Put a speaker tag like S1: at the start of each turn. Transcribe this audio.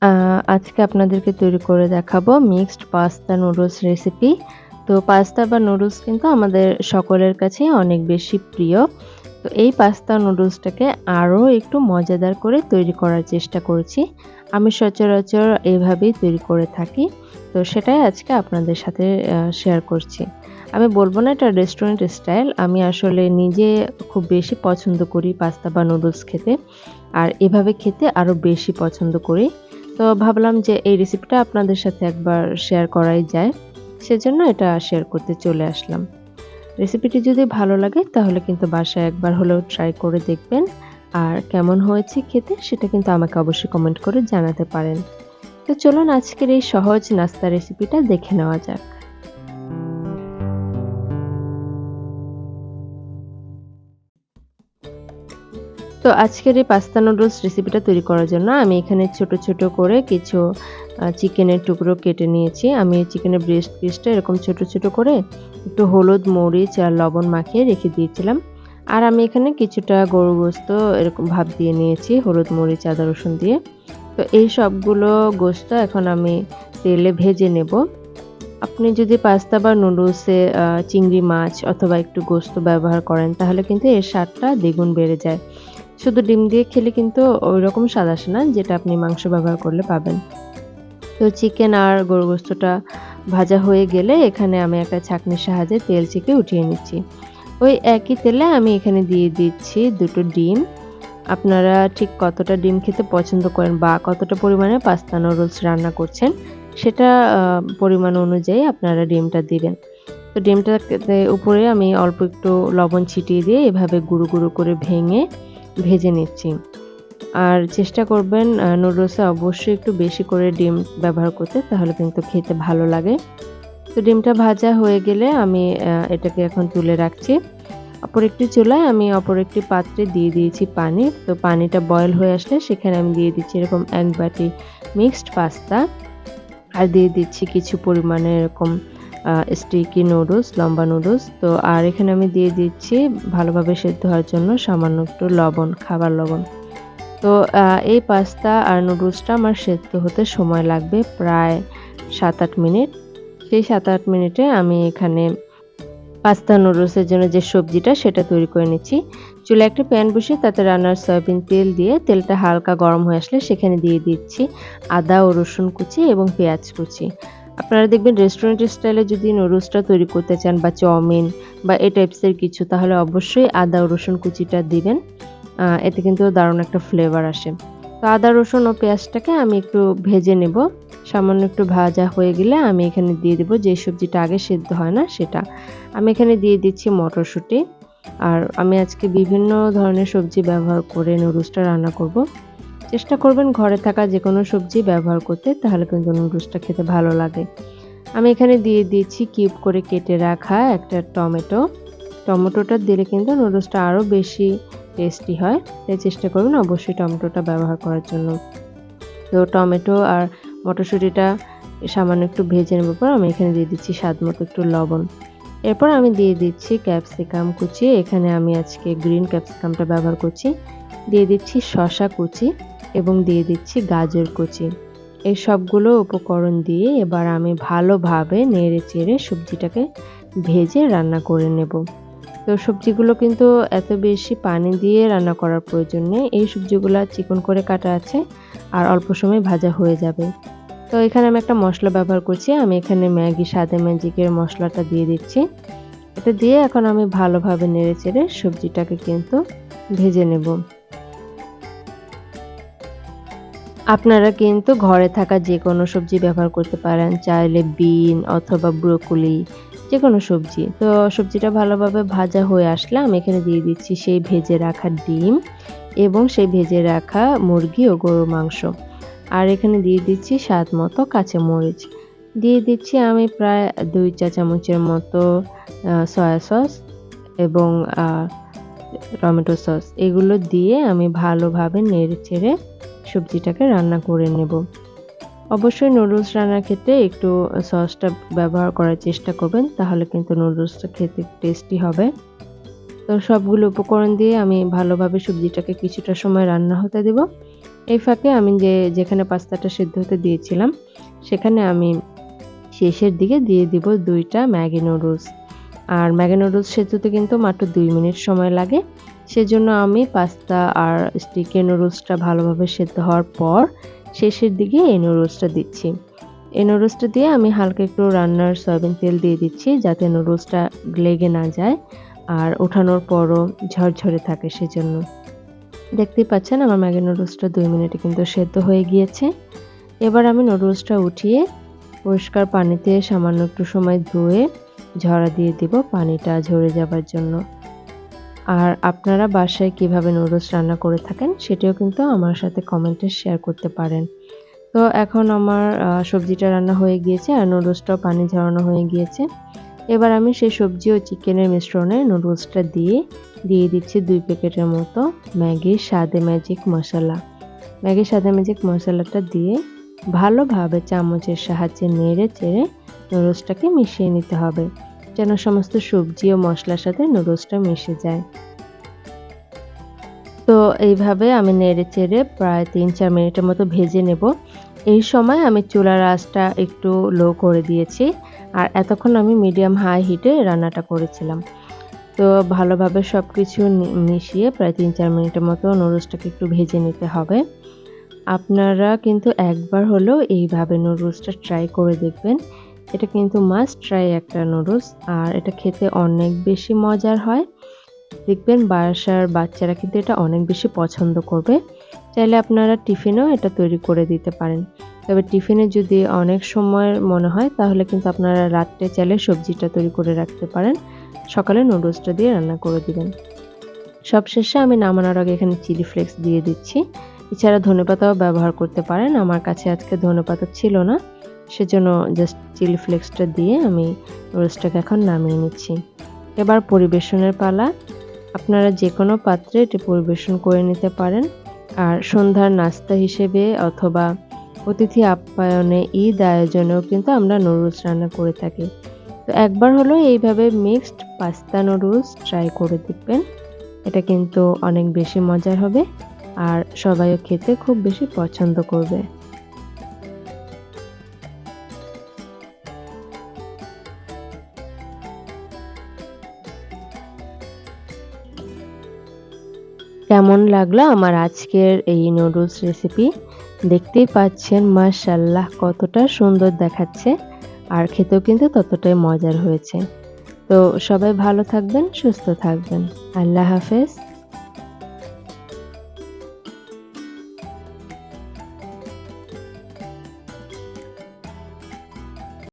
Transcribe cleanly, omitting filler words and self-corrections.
S1: আ আজকে আপনাদেরকে তৈরি করে দেখাবো মিক্সড পাস্তা নুডলস রেসিপি। তো পাস্তা বা নুডলস কিন্তু আমাদের সকলের কাছেই অনেক বেশি প্রিয়। তো এই পাস্তা নুডলসটাকে আরো একটু মজাদার করে তৈরি করার চেষ্টা করেছি। আমি সচরাচর এভাবেই তৈরি করে থাকি। তো সেটাই আজকে আপনাদের সাথে শেয়ার করছি। আমি বলব না এটা রেস্টুরেন্ট স্টাইল। আমি আসলে নিজে খুব বেশি পছন্দ করি পাস্তা বা নুডলস খেতে। আর এভাবে খেতে আরো বেশি পছন্দ করি। তো ভাবলাম যে এই রেসিপিটা আপনাদের সাথে একবার শেয়ার করাই যায়। সেজন্য এটা শেয়ার করতে চলে আসলাম। রেসিপিটি যদি ভালো লাগে তাহলে কিন্তু বাসায় একবার হলেও ট্রাই করে দেখবেন। আর কেমন হয়েছে খেতে সেটা কিন্তু আমাকে অবশ্যই কমেন্ট করে জানাতে পারেন। তো চলুন আজকের এই সহজ নাস্তা রেসিপিটা দেখে নেওয়া যাক। তো আজকের এই পাস্তা নুডলস রেসিপিটা তৈরি করার জন্য আমি এখানে ছোট, ছোট করে কিছু চিকেনের টুকরো কেটে নিয়েছি। আমি চিকেনের ব্রেস্ট পিসটা এরকম ছোট, ছোট করে একটু হলুদ, মরিচ আর লবণ মাখিয়ে রেখে দিয়েছিলাম। আর আমি এখানে কিছুটা গরুর গোশত এরকম ভাপ দিয়ে নিয়েছি হলুদ, মরিচ, আদা, রসুন দিয়ে। তো এই সবগুলো গোশত এখন আমি তেলে ভেজে নেব। আপনি যদি পাস্তা বা নুডলসে চিংড়ি মাছ অথবা একটু গোশত ব্যবহার করেন তাহলে কিন্তু এর স্বাদটা দ্বিগুণ বেড়ে যায়। শুধু ডিম দিয়ে খেলে কিন্তু ঐরকম স্বাদ আসে না যেটা আপনি মাংস ব্যবহার করলে পাবেন। তো চিকেন আর গরুর গোশতটা ভাজা হয়ে গেলে এখানে আমি একটা ছাঁকনির সাহায্যে তেল ছেঁকে উঠিয়ে নিচ্ছি। ওই একই তেলে আমি এখানে দিয়ে দিচ্ছি ২ টো ডিম। আপনারা ঠিক কতটা ডিম খেতে পছন্দ করেন বা কতটা পরিমাণে পাস্তা নুডলস রান্না করছেন সেটা পরিমাণ অনুযায়ী আপনারা ডিমটা দিবেন। তো ডিমটাতে উপরে আমি অল্প একটু লবণ ছিটিয়ে দিয়ে এভাবে গুঁড়ো, গুঁড়ো করে ভেঙে ভেজে নিচ্ছি। আর চেষ্টা করবেন নুডলসে অবশ্যই একটু বেশি করে ডিম ব্যবহার করতে, তাহলে কিন্তু খেতে ভালো লাগে। তো ডিমটা ভাজা হয়ে গেলে আমি এটাকে এখন তুলে রাখছি। অপর একটি চুলায় আমি অপর একটি পাত্রে দিয়ে দিয়েছি পানি। তো পানিটা বয়েল হয়ে আসলে সেখানে আমি দিয়ে দিচ্ছি এরকম ১ বাটি মিক্সড পাস্তা। আর দিয়ে দিচ্ছি কিছু পরিমাণে এরকম স্টিকি নুডলস, লম্বা নুডলস। তো আর এখানে আমি দিয়ে দিচ্ছি ভালোভাবে সেদ্ধ হওয়ার জন্য সামান্য একটু লবণ, খাবার লবণ। তো এই পাস্তা আর নুডলসটা আমার সেদ্ধ হতে সময় লাগবে প্রায় ৭-৮ মিনিট। সেই ৭-৮ মিনিটে আমি এখানে পাস্তা নুডলসের জন্য যে সবজিটা সেটা তৈরি করে নিচ্ছি। চুলায় একটা প্যান বসিয়ে তাতে রান্নার সয়াবিন তেল দিয়ে তেলটা হালকা গরম হয়ে আসলে সেখানে দিয়ে দিচ্ছি আদা ও রসুন কুচি এবং পেঁয়াজ কুচি। আপনারা দেখবেন রেস্টুরেন্ট স্টাইলে যদি নুডলসটা তৈরি করতে চান বা চাউমিন বা এই টাইপসের কিছু তাহলে অবশ্যই আদা ও রসুন কুচিটা দিবেন। এতে কিন্তু দারুণ একটা ফ্লেভার আসে। তো আদা, রসুন ও পেঁয়াজটাকে আমি একটু ভেজে নেব। সামান্য একটু ভাজা হয়ে গেলে আমি এখানে দিয়ে দেব যে সবজিটা আগে সেদ্ধ হয় না সেটা। আমি এখানে দিয়ে দিচ্ছি মটরশুঁটি। আর আমি আজকে বিভিন্ন ধরনের সবজি ব্যবহার করে নুডলসটা রান্না করব। চেষ্টা করবেন ঘরে থাকা যেকোনো সবজি ব্যবহার করতে, তাহলে কিন্তু নুডলসটা খেতে ভালো লাগে। আমি এখানে দিয়ে দিচ্ছি কিউব করে কেটে রাখা একটা টমেটো। টমেটোটা দিলে কিন্তু নুডলসটা আরো বেশি টেস্টি হয়। তাই চেষ্টা করবেন অবশ্যই টমেটোটা ব্যবহার করার জন্য। তো টমেটো আর মটরশুঁটিটা সামান্য একটু ভেজে নেবার পর আমি এখানে দিয়ে দিচ্ছি স্বাদমতো একটু লবণ। এরপর আমি দিয়ে দিচ্ছি ক্যাপসিকাম কুচি। এখানে আমি আজকে গ্রিন ক্যাপসিকামটা ব্যবহার করছি। দিয়ে দিচ্ছি শসা কুচি এবং দিয়ে দিচ্ছি গাজর কুচি। এই সবগুলো উপকরণ দিয়ে এবার আমি ভালোভাবে নেড়ে-চেড়ে সবজিটাকে ভেজে রান্না করে নেব। তো সবজিগুলো কিন্তু এত বেশি পানি দিয়ে রান্না করার প্রয়োজন নেই। এই সবজিগুলা চিকন করে কাটা আছে আর অল্প সময়ে ভাজা হয়ে যাবে। তো এখানে আমি একটা মসলা ব্যবহার করছি। আমি এখানে ম্যাগি স্বাদে ম্যাজিকের মসলাটা দিয়ে দিচ্ছি। এটা দিয়ে এখন আমি ভালোভাবে নেড়েচেড়ে সবজিটাকে কিন্তু ভেজে নেব। আপনারা কিন্তু ঘরে থাকা যেকোনো সবজি ব্যবহার করতে পারেন। চাইলে বিন অথবা ব্রোকলি যেকোনো সবজি। তো সবজিটা ভালোভাবে ভাজা হয়ে আসলে আমি এখানে দিয়ে দিচ্ছি সেই ভেজে রাখা ডিম এবং সেই ভেজে রাখা মুরগি ও গরুর মাংস। আর এখানে দিয়ে দিচ্ছি স্বাদমতো কাঁচামরিচ। দিয়ে দিচ্ছি আমি প্রায় ২ চা চামচের মতো সয়া সস এবং আ টমেটো সস। এগুলো দিয়ে আমি ভালোভাবে নেড়েচেড়ে সবজিটাকে রান্না করে নেব। অবশ্যই নুডলস রান্নার ক্ষেত্রে একটু সসটা ব্যবহার করার চেষ্টা করবেন। তাহলে কিন্তু নুডলসটা খেতে টেস্টি হবে। তো সবগুলো উপকরণ দিয়ে আমি ভালোভাবে সবজিটাকে কিছুটা সময় রান্না হতে দেব। এই ফাঁকে আমি যেখানে পাস্তাটা সেদ্ধ হতে দিয়েছিলাম, সেখানে আমি শেষের দিকে দিয়ে দিব ২ টা ম্যাগি নুডলস। আর ম্যাগি নুডলস সেদ্ধতে কিন্তু মাত্র ২ মিনিট সময় লাগে। সেজন্য আমি পাস্তা আর চিকেন নুডলসটা ভালোভাবে সেদ্ধ হওয়ার পর শেষের দিকে এই নুডলসটা দিচ্ছি। এই নুডলসটা দিয়ে আমি হালকা একটু রান্নার সয়াবিন তেল দিয়ে দিচ্ছি যাতে নুডলসটা লেগে না যায় আর ওঠানোর পরও ঝরঝরে থাকে সেজন্য। দেখতেই পাচ্ছেন আমার ম্যাগি নুডলসটা ২ মিনিটে কিন্তু সেদ্ধ হয়ে গিয়েছে। এবার আমি নুডলসটা উঠিয়ে পরিষ্কার পানিতে সামান্য একটু সময় ধুয়ে ঝরা দিয়ে দিব পানিটা ঝরে যাবার জন্য। আর আপনারা বাসায় কিভাবে নুডলস রান্না করে থাকেন সেটিও কিন্তু আমার সাথে কমেন্টে শেয়ার করতে পারেন। তো এখন আমার সবজিটা রান্না হয়ে গিয়েছে আর নুডলসটাও পানি ঝরানো হয়ে গিয়েছে। এবার আমি সেই সবজি ও চিকেনের মিশ্রণে নুডলসটা দিয়ে দিচ্ছি ২ প্যাকেটের মতো ম্যাগি স্বাদে ম্যাজিক মশলা। ম্যাগি স্বাদে ম্যাজিক মশলাটা দিয়ে ভালোভাবে চামচের সাহায্যে নেড়ে-চেড়ে নুডলসটাকে মিশিয়ে নিতে হবে, যেন সমস্ত সবজি ও মশলার সাথে নুডলসটা মিশে যায়। তো এইভাবে আমি নেড়ে-চেড়ে প্রায় ৩-৪ মিনিটের মতো ভেজে নেব। এই সময় আমি চুলার আঁচটা একটু লো করে দিয়েছি। আর এতক্ষণ আমি মিডিয়াম হাই হিটে রান্নাটা করেছিলাম। তো ভালোভাবে সবকিছু মিশিয়ে প্রায় ৩-৪ মিনিটের মতো নুডলসটাকে একটু ভেজে নিতে হবে। আপনারা কিন্তু একবার হলেও এইভাবে নুডলসটা ট্রাই করে দেখবেন। এটা কিন্তু মাস্ট ট্রাই একটা নুডলস আর এটা খেতে অনেক বেশি মজার হয়। দেখবেন বাসার বাচ্চারা কিন্তু এটা অনেক বেশি পছন্দ করবে। চাইলে আপনারা টিফিনেও এটা তৈরি করে দিতে পারেন। তবে টিফিনে যদি অনেক সময় মনে হয় তাহলে কিন্তু আপনারা রাত্রে চাইলে সবজিটা তৈরি করে রাখতে পারেন। সকালে নুডলসটা দিয়ে রান্না করে দিবেন। সবশেষে আমি নামানোর আগে এখানে চিলি ফ্লেক্স দিয়ে দিচ্ছি। এছাড়া ধনেপাতাও ব্যবহার করতে পারেন। আমার কাছে আজকে ধনেপাতা ছিল না। সেজন্য জাস্ট চিলি ফ্লেক্সটা দিয়ে আমি নুডলসটাকে এখন নামিয়ে নিচ্ছি। এবার পরিবেশনের পালা। আপনারা যেকোনো পাত্রে এটি পরিবেশন করে নিতে পারেন। আর সন্ধ্যার নাস্তা হিসেবে অথবা অতিথি আপ্যায়নে ঈদ আয়োজনেও কিন্তু আমরা নুডলস রান্না করে থাকি। তো একবার হলেও এইভাবে মিক্সড পাস্তা নুডলস ট্রাই করে দেখবেন। এটা কিন্তু অনেক বেশি মজার হবে আর সবাইও খেতে খুব বেশি পছন্দ করবে। কেমন লাগলো আমার আজকের এই নুডলস রেসিপি? দেখতেই পাচ্ছেন মাশাআল্লাহ কতটা সুন্দর দেখাচ্ছে আর খেতেও কিন্তু ততটাই মজার হয়েছে। তো সবাই ভালো থাকবেন, সুস্থ থাকবেন। আল্লাহ হাফেজ।